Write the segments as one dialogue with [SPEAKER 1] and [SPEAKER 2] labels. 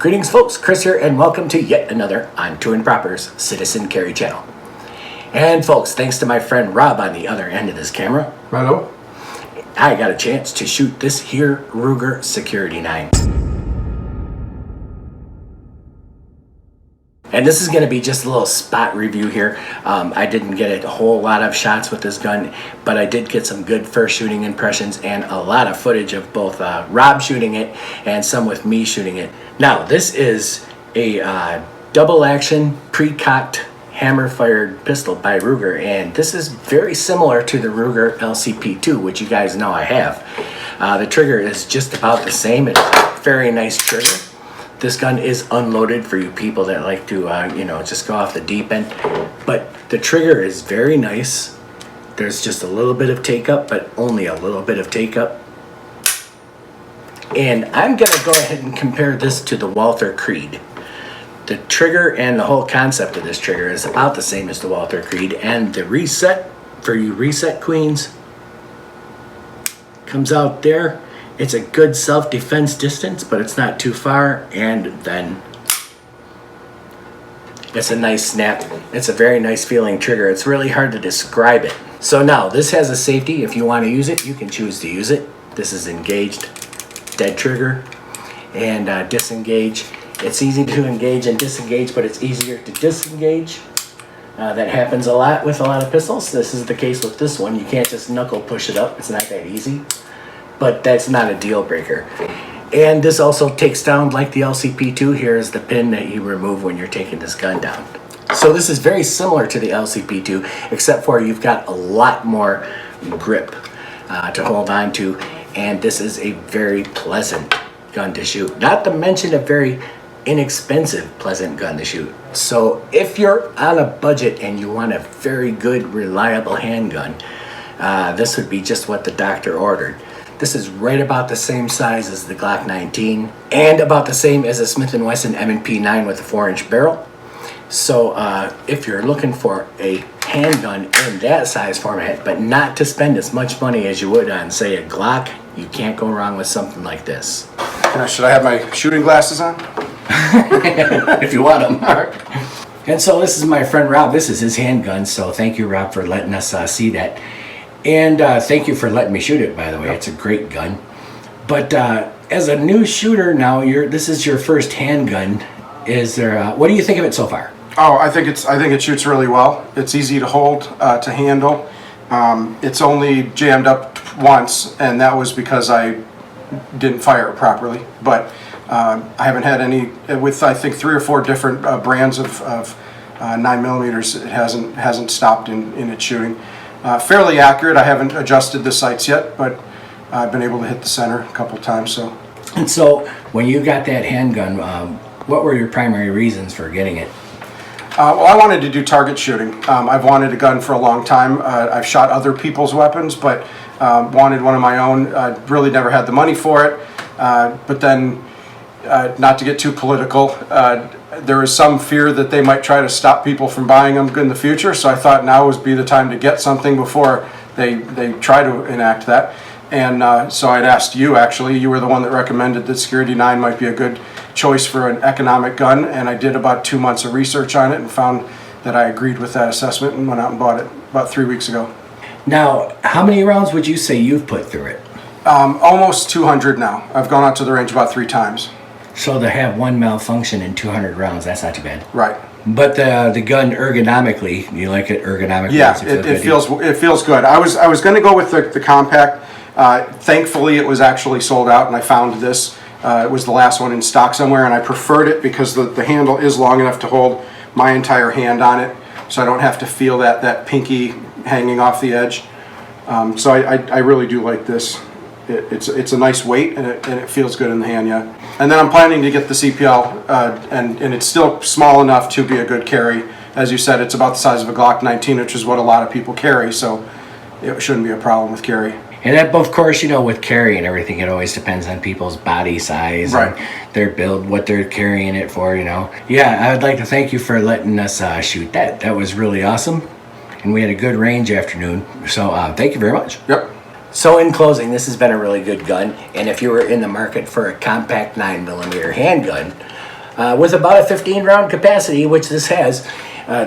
[SPEAKER 1] Greetings folks, Chris here, and welcome to yet another On Tour and Proper's Citizen Carry channel. And folks, thanks to my friend Rob on the other end of this camera,
[SPEAKER 2] Righto.
[SPEAKER 1] I got a chance to shoot this here Ruger Security 9. And this is going to be just a little spot review here. I didn't get a whole lot of shots with this gun, but I did get some good first shooting impressions and a lot of footage of both Rob shooting it and some with me shooting it. Now, this is a double action pre-cocked hammer fired pistol by Ruger, and this is very similar to the Ruger LCP2, which you guys know I have. The trigger is just about the same. It's a very nice trigger. This gun is unloaded for you people that like to, just go off the deep end. But the trigger is very nice. There's just a little bit of take up, but only a little bit of take up. And I'm gonna go ahead and compare this to the Walther Creed. The trigger and the whole concept of this trigger is about the same as the Walther Creed. And the reset, for you reset queens, comes out there. It's a good self-defense distance, but it's not too far, and then it's a nice snap. It's a very nice feeling trigger. It's really hard to describe it. So now, this has a safety. If you want to use it, you can choose to use it. This is engaged, dead trigger, and disengage. It's easy to engage and disengage, but it's easier to disengage. That happens a lot with a lot of pistols. This is the case with this one. You can't just knuckle push it up. It's not that easy. But that's not a deal breaker. And this also takes down, like the LCP2, here is the pin that you remove when you're taking this gun down. So this is very similar to the LCP2, except for you've got a lot more grip to hold on to, and this is a very pleasant gun to shoot. Not to mention a very inexpensive, pleasant gun to shoot. So if you're on a budget and you want a very good, reliable handgun, this would be just what the doctor ordered. This is right about the same size as the Glock 19 and about the same as a Smith & Wesson M&P 9 with a 4-inch barrel. So if you're looking for a handgun in that size format, but not to spend as much money as you would on, say, a Glock, you can't go wrong with something like this.
[SPEAKER 2] Should I have my shooting glasses on?
[SPEAKER 1] If you want them. And so this is my friend Rob. This is his handgun, so thank you, Rob, for letting us see that. And thank you for letting me shoot it, by the way. It's a great gun. But as a new shooter now, this is your first handgun. Is there? What do you think of it so far?
[SPEAKER 2] Oh, I think it shoots really well. It's easy to hold, to handle. It's only jammed up once, and that was because I didn't fire it properly. But I haven't had any with I think 3 or 4 different brands of 9mm. It hasn't stopped in its shooting. Fairly accurate. I haven't adjusted the sights yet, but I've been able to hit the center a couple times.
[SPEAKER 1] And so, when you got that handgun, what were your primary reasons for getting it?
[SPEAKER 2] Well, I wanted to do target shooting. I've wanted a gun for a long time. I've shot other people's weapons, but wanted one of my own. Really never had the money for it. But then, not to get too political, there is some fear that they might try to stop people from buying them in the future, so I thought now would be the time to get something before they try to enact that. And so I'd asked you, actually. You were the one that recommended that Security 9 might be a good choice for an economic gun, and I did about 2 months of research on it and found that I agreed with that assessment and went out and bought it about 3 weeks ago.
[SPEAKER 1] Now, how many rounds would you say you've put through it?
[SPEAKER 2] Almost 200 now. I've gone out to the range about 3 times.
[SPEAKER 1] So to have one malfunction in 200 rounds, that's not too bad.
[SPEAKER 2] Right.
[SPEAKER 1] But the gun ergonomically, you like it ergonomically?
[SPEAKER 2] Yeah, it feels good. I was going to go with the compact. Thankfully, it was actually sold out, and I found this. It was the last one in stock somewhere, and I preferred it because the handle is long enough to hold my entire hand on it, so I don't have to feel that pinky hanging off the edge. So I really do like this. It's a nice weight, and it feels good in the hand, yeah. And then I'm planning to get the CPL, and it's still small enough to be a good carry. As you said, it's about the size of a Glock 19, which is what a lot of people carry, so it shouldn't be a problem with carry.
[SPEAKER 1] And that, of course, with carry and everything, it always depends on people's body size,
[SPEAKER 2] right,
[SPEAKER 1] and their build, what they're carrying it for, Yeah, I would like to thank you for letting us shoot that. That was really awesome, and we had a good range afternoon, so thank you very much.
[SPEAKER 2] Yep.
[SPEAKER 1] So in closing, this has been a really good gun, and if you were in the market for a compact 9mm handgun, with about a 15 round capacity, which this has.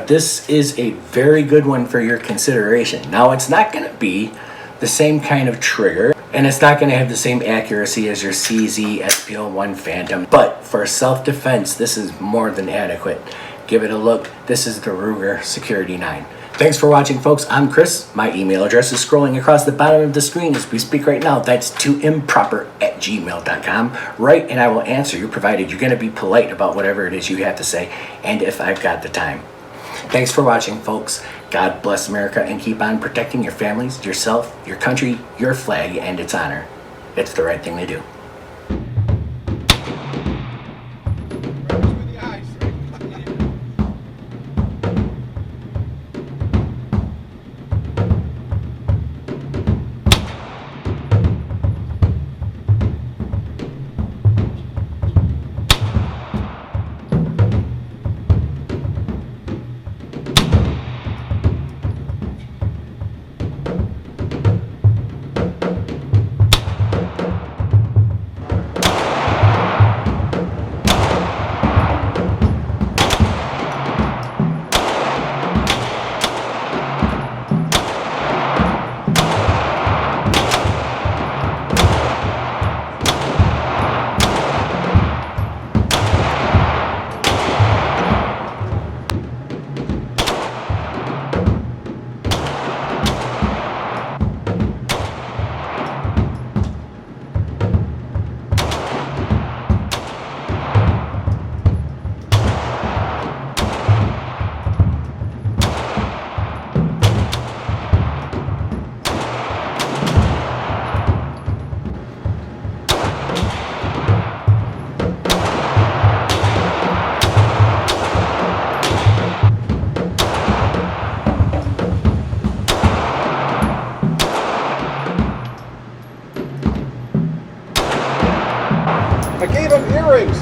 [SPEAKER 1] This is a very good one for your consideration. Now, it's not going to be the same kind of trigger, and it's not going to have the same accuracy as your CZ SPL1 Phantom, but for self-defense, this is more than adequate. Give it a look. This is the Ruger Security 9. Thanks for watching, folks. I'm Chris. My email address is scrolling across the bottom of the screen as we speak right now. That's toimproper@gmail.com. Write and I will answer you, provided you're going to be polite about whatever it is you have to say, and if I've got the time. Thanks for watching, folks. God bless America, and keep on protecting your families, yourself, your country, your flag, and its honor. It's the right thing to do.
[SPEAKER 2] I gave him earrings.